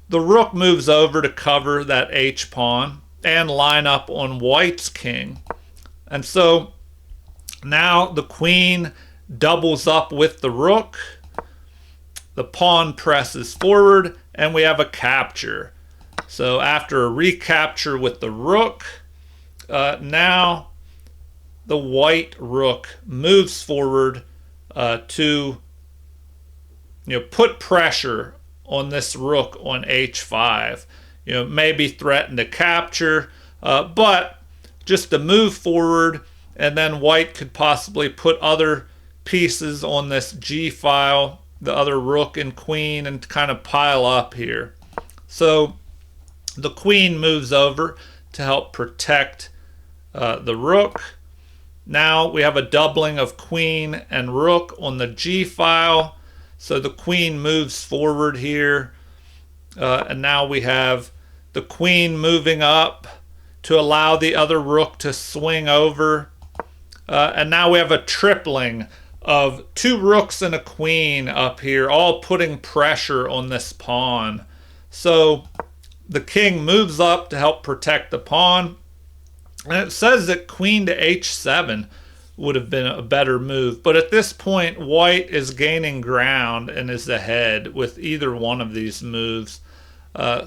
the rook moves over to cover that h pawn and line up on white's king. And so now the queen doubles up with the rook. The pawn presses forward, and we have a capture. So after a recapture with the rook, now the white rook moves forward to put pressure on this rook on h5. Maybe threaten to capture, but just to move forward, and then white could possibly put other pieces on this g file, the other rook and queen, and kind of pile up here. So the queen moves over to help protect the rook. Now we have a doubling of queen and rook on the g file. So the queen moves forward here. And now we have the queen moving up to allow the other rook to swing over. And now we have a tripling of two rooks and a queen up here, all putting pressure on this pawn. So the king moves up to help protect the pawn. And it says that queen to h7 would have been a better move. But at this point, white is gaining ground and is ahead with either one of these moves. I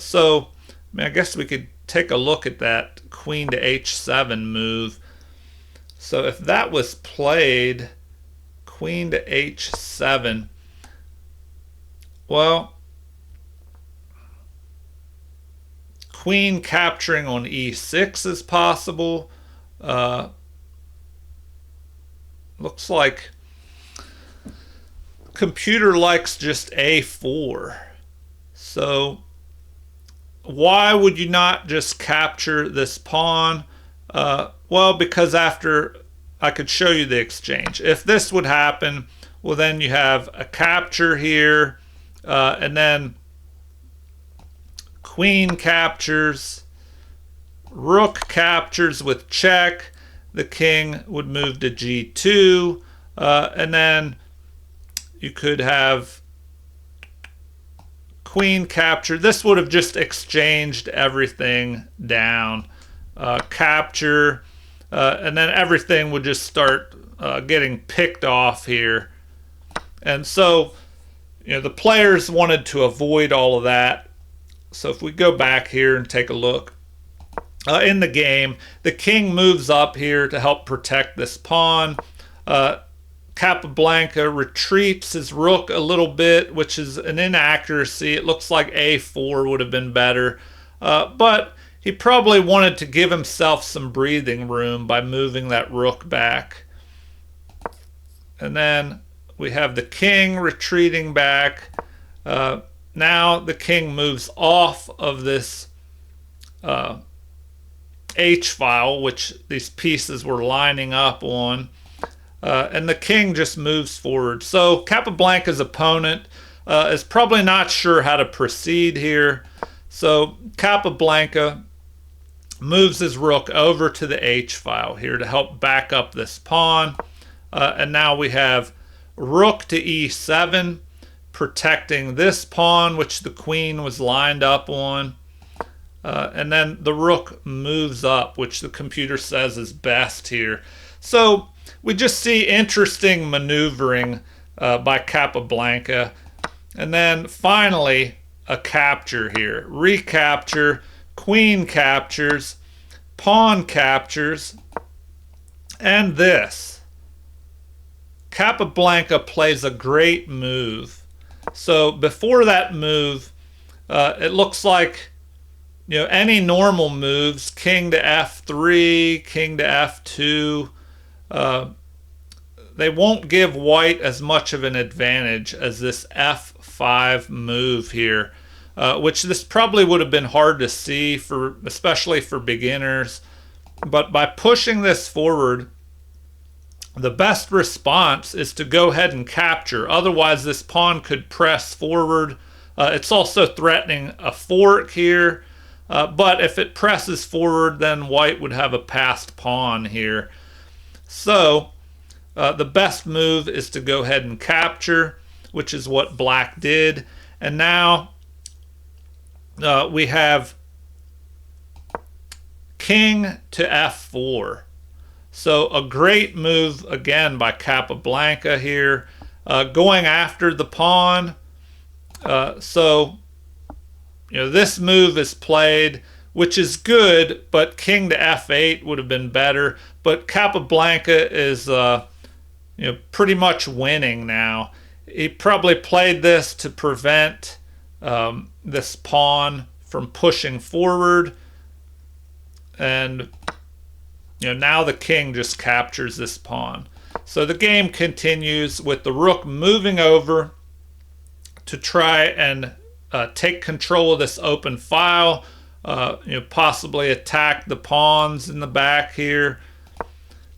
guess we could take a look at that queen to h7 move. So if that was played, queen to h7, well, queen capturing on e6 is possible. Looks like computer likes just a4. So why would you not just capture this pawn? Well, because after I could show you the exchange. If this would happen, well, then you have a capture here, and then queen captures, rook captures with check, the king would move to g2, and then you could have queen capture. This would have just exchanged everything down. Capture, and then everything would just start getting picked off here. And so, the players wanted to avoid all of that. So if we go back here and take a look, in the game, the king moves up here to help protect this pawn. Capablanca retreats his rook a little bit, which is an inaccuracy. It looks like a4 would have been better. But he probably wanted to give himself some breathing room by moving that rook back. And then we have the king retreating back. Now the king moves off of this h-file, which these pieces were lining up on. And the king just moves forward. So Capablanca's opponent is probably not sure how to proceed here. So Capablanca moves his rook over to the h-file here to help back up this pawn. And now we have rook to e7, protecting this pawn, which the queen was lined up on. And then the rook moves up, which the computer says is best here. So we just see interesting maneuvering by Capablanca. And then finally, a capture here. Recapture, queen captures, pawn captures, and this. Capablanca plays a great move. So before that move, it looks like any normal moves, king to f3, king to f2, they won't give white as much of an advantage as this f5 move here, which this probably would have been hard to see, especially for beginners. But by pushing this forward, the best response is to go ahead and capture. Otherwise, this pawn could press forward. It's also threatening a fork here. But if it presses forward, then white would have a passed pawn here. So the best move is to go ahead and capture, which is what black did. And now we have king to f4. So a great move again by Capablanca here, going after the pawn. So this move is played, which is good, but king to f8 would have been better. But Capablanca is pretty much winning now. He probably played this to prevent this pawn from pushing forward, and now the king just captures this pawn. So the game continues with the rook moving over to try and take control of this open file, possibly attack the pawns in the back here.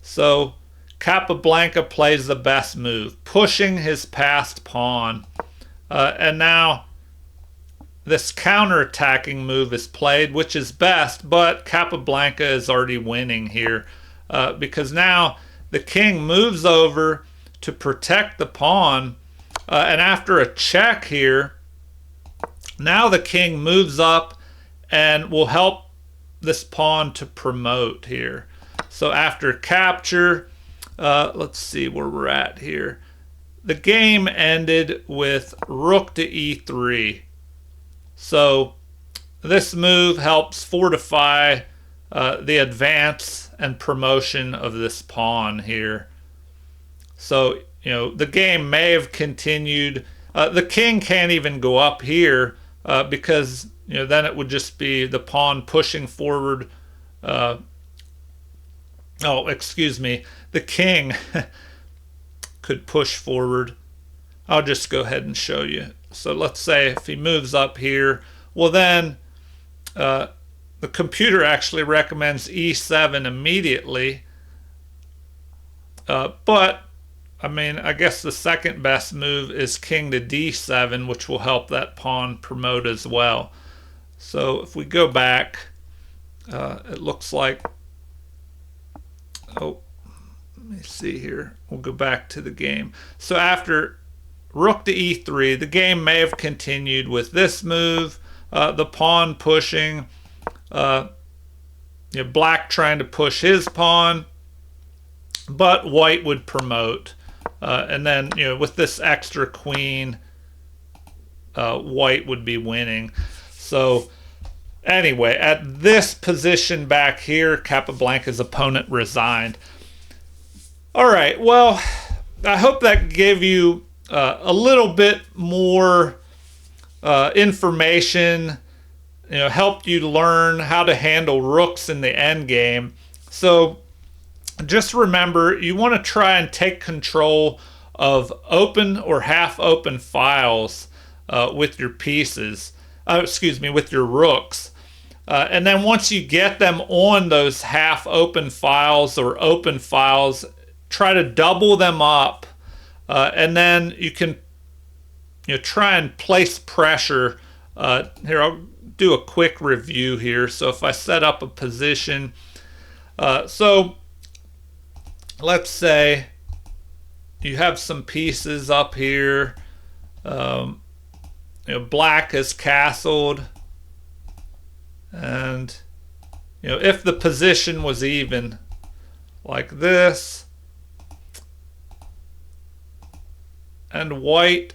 So Capablanca plays the best move, pushing his passed pawn. And now this counter-attacking move is played, which is best, but Capablanca is already winning here because now the king moves over to protect the pawn, and after a check here, now the king moves up and will help this pawn to promote here. So after capture, let's see where we're at here. The game ended with rook to e3. So this move helps fortify the advance and promotion of this pawn here. So, the game may have continued. The king can't even go up here because, then it would just be the pawn pushing forward. Oh, excuse me. The king could push forward. I'll just go ahead and show you. So let's say if he moves up here, well then the computer actually recommends e7 immediately. But I mean, I guess the second best move is king to d7, which will help that pawn promote as well. So if we go back, it looks like, oh, let me see here. We'll go back to the game. So after rook to e3, the game may have continued with this move, the pawn pushing, black trying to push his pawn, but white would promote. And then, with this extra queen, white would be winning. So anyway, at this position back here, Capablanca's opponent resigned. All right, well, I hope that gave you a little bit more information, helped you learn how to handle rooks in the endgame. So just remember, you want to try and take control of open or half open files with your pieces, with your rooks. And then once you get them on those half open files or open files, try to double them up. And then you can try and place pressure. Here, I'll do a quick review here. So if I set up a position, so let's say you have some pieces up here. Black is castled, and if the position was even like this, and white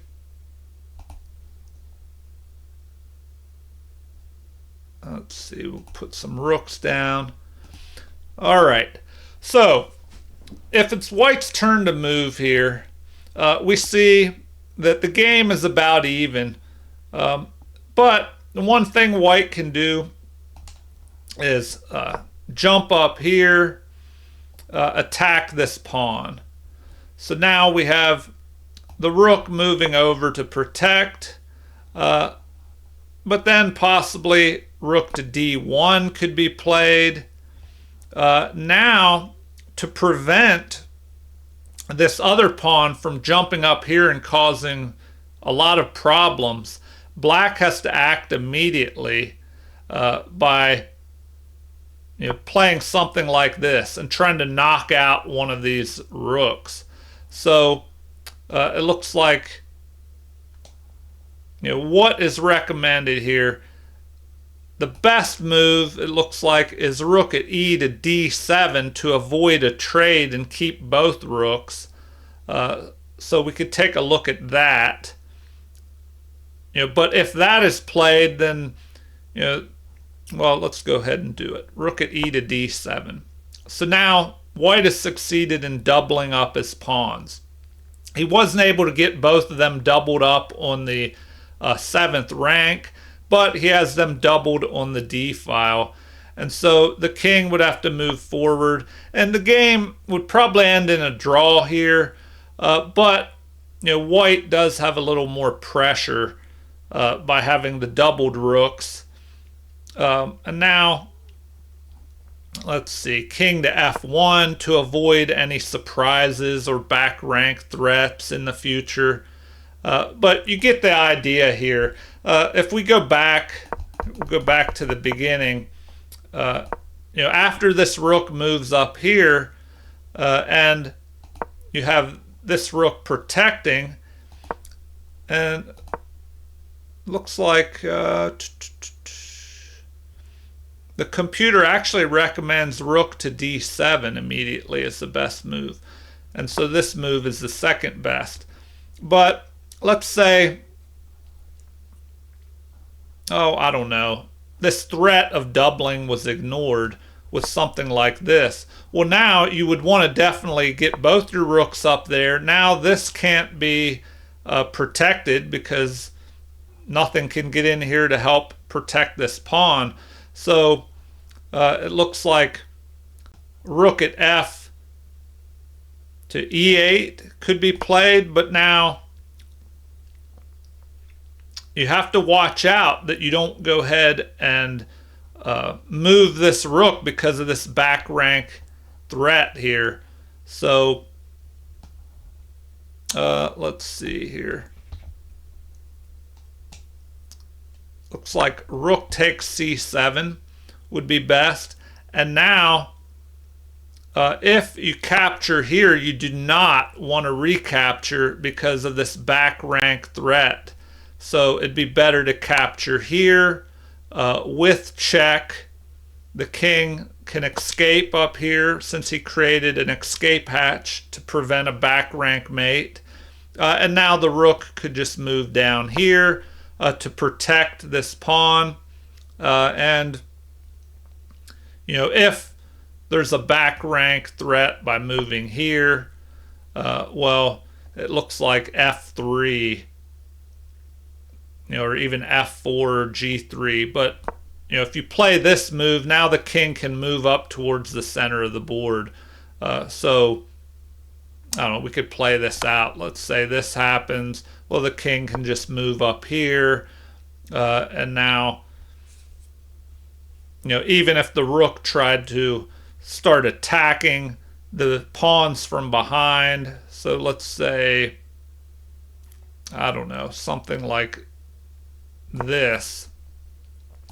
let's see, we'll put some rooks down. All right, so if it's white's turn to move here, we see that the game is about even. But the one thing white can do is jump up here, attack this pawn. So now we have the rook moving over to protect, but then possibly rook to d1 could be played. Now, to prevent this other pawn from jumping up here and causing a lot of problems, black has to act immediately by playing something like this and trying to knock out one of these rooks. So it looks like what is recommended here. The best move, it looks like, is rook at e to d7 to avoid a trade and keep both rooks. So we could take a look at that. But if that is played, then, well, let's go ahead and do it. Rook at e to d7. So now white has succeeded in doubling up his pawns. He wasn't able to get both of them doubled up on the 7th rank, but he has them doubled on the d file. And so the king would have to move forward, and the game would probably end in a draw here. But white does have a little more pressure by having the doubled rooks. And now, let's see, king to f1 to avoid any surprises or back rank threats in the future. But you get the idea here. If we go back, we'll go back to the beginning. After this rook moves up here, and you have this rook protecting, and looks like the computer actually recommends rook to d7 immediately as the best move, and so this move is the second best. But let's say, I don't know, this threat of doubling was ignored. with something like this. Well, now you would want to definitely get both your rooks up there. Now this can't be protected because nothing can get in here to help protect this pawn. So it looks like rook at f to e8 could be played, but now you have to watch out that you don't go ahead and move this rook because of this back rank threat here. So let's see here. Looks like rook takes c7 would be best. And now if you capture here, you do not want to recapture because of this back rank threat. So it'd be better to capture here with check. The king can escape up here since he created an escape hatch to prevent a back rank mate. And now the rook could just move down here to protect this pawn. And, you know, if there's a back rank threat by moving here, well, it looks like f3, you know, or even f4 or g3. But, you know, if you play this move, now the king can move up towards the center of the board. So, I don't know, we could play this out. Let's say this happens. Well, the king can just move up here. And now, you know, even if the rook tried to start attacking the pawns from behind, so let's say, I don't know, something like this.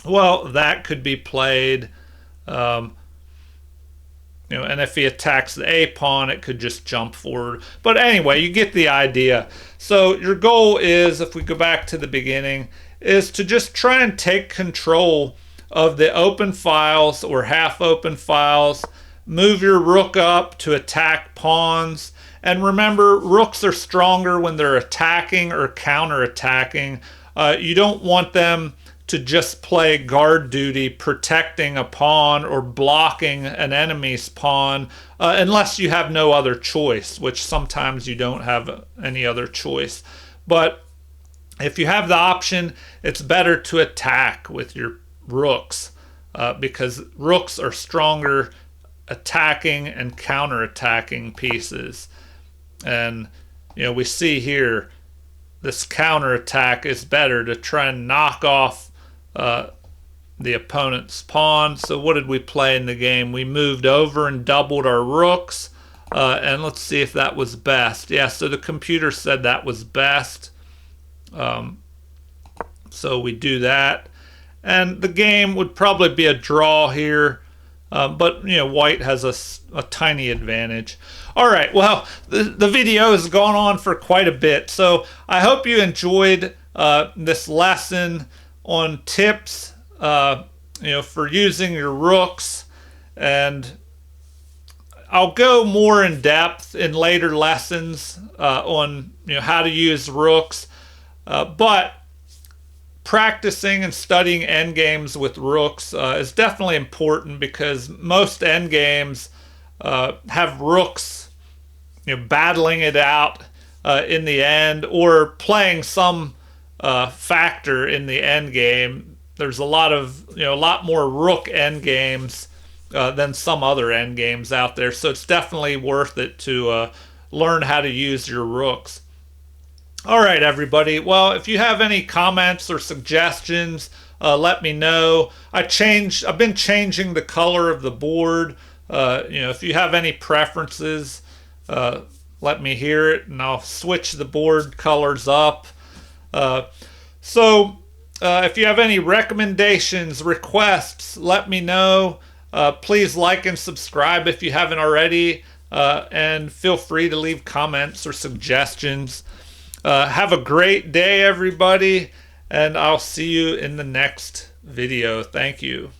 Well, that could be played. You know, and if he attacks the a pawn, it could just jump forward. But anyway, you get the idea. So your goal is, if we go back to the beginning, is to just try and take control of the open files or half open files. Move your rook up to attack pawns. And remember, rooks are stronger when they're attacking or counterattacking. You don't want them to just play guard duty protecting a pawn or blocking an enemy's pawn unless you have no other choice, which sometimes you don't have any other choice. But if you have the option, it's better to attack with your rooks because rooks are stronger attacking and counterattacking pieces. And, you know, we see here this counterattack is better to try and knock off the opponent's pawn. So what did we play in the game? We moved over and doubled our rooks. And let's see if that was best. Yeah, so the computer said that was best. So we do that. And the game would probably be a draw here. But, you know, white has a tiny advantage. All right, well, the video has gone on for quite a bit. So I hope you enjoyed this lesson on tips, you know, for using your rooks. And I'll go more in depth in later lessons on, you know, how to use rooks. But practicing and studying endgames with rooks is definitely important because most endgames have rooks, you know, battling it out in the end or playing some factor in the end game. There's a lot more rook end games than some other end games out there. So it's definitely worth it to learn how to use your rooks. All right, everybody. Well, if you have any comments or suggestions, let me know. I've been changing the color of the board. You know, if you have any preferences, let me hear it, and I'll switch the board colors up. So if you have any recommendations, requests, let me know. Please like and subscribe if you haven't already, and feel free to leave comments or suggestions. Have a great day, everybody, and I'll see you in the next video. Thank you.